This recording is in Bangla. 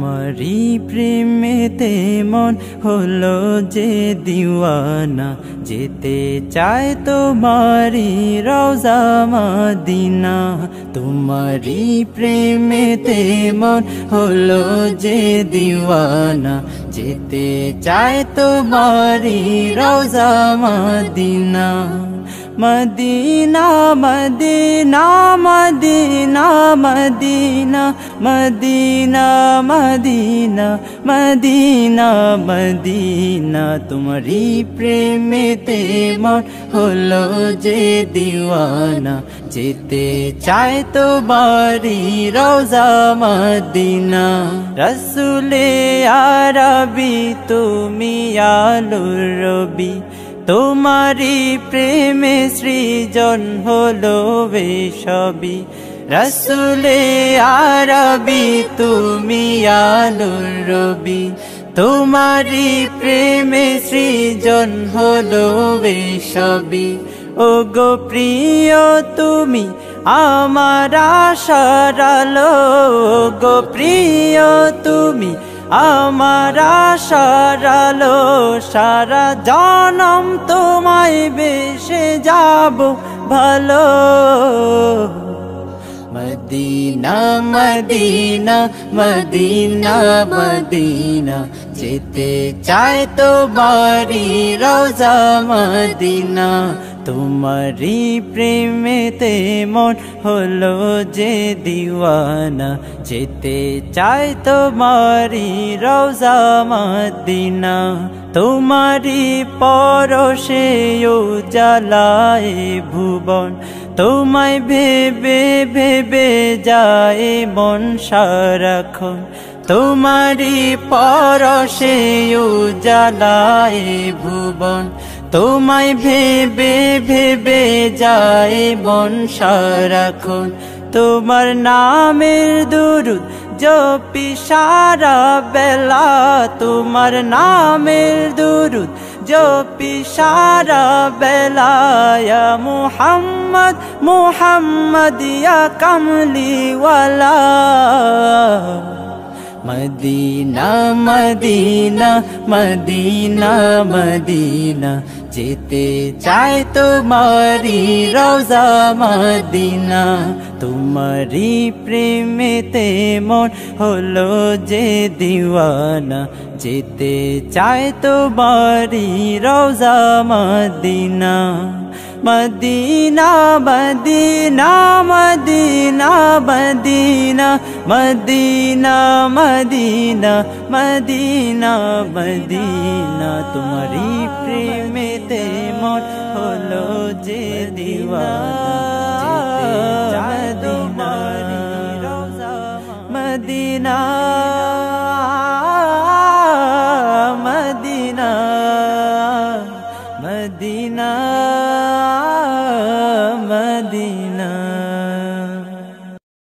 তোমারি প্রেমেতে মন হলো যে দিওয়ানা, যেতে চায় তোমারি রওজা মদিনা। তোমারি প্রেমেতে মন হলো যে দিওয়ানা, যেতে চায় তোমারি রওজা Medina. Medina Medina Medina Medina Medina Medina Medina Medina, তোমারি প্রেমেতে মন হলো যে দিওয়ানা, যেতে চায় তোমারি রওজা মদিনা। রসুলে আরবি তুমি আলোর রবি, তোমারি প্রেমে সৃজন হলো বেশবি। রসুলে আরবি তুমি আলোর রবি, তোমারি প্রেমে সৃজন হলো বেশবি। ও গো প্রিয় তুমি আমার আশার আলো, গো প্রিয় তুমি আমার আশার আলো। সারা জনম তোমায় বেসে যাব ভালো। মদিনা মদিনা মদিনা মদিনা, যেতে চায় তোমারি রওজা মদিনা। তোমারি প্রেমেতে মন হলো যে দিওয়ানা, যেতে চায় তোমারি রওজা মদিনা। তোমারি পরশে উজালায় ভুবন, তোমায় ভেবে ভেবে যায় মন সারাক্ষণ। তোমারি পরশে উজালায় ভুবন, তোমায় ভেবে ভেবে যায় মন সারাক্ষণ। তোমার নামের দুরুদ জপি সারা বেলা, তোমার নামের দুরুদ জপি সারা বেলা। ইয়া মুহাম্মদ মুহাম্মদ ইয়া কামলিওয়ালা। মদিনা মদিনা মদিনা মদিনা, যেতে চায় তোমারি রওজা মদিনা। তোমারি প্রেমেতে মন হলো যে দিওয়ানা, যেতে চায় তোমারি রওজা Medina. Medina Medina Medina Medina Medina Medina Medina Medina, তোমারি প্রেমেতে মন হলো যে দিওয়ানা, যেতে চায় তোমারি রওজা মদিনা। Medina Medina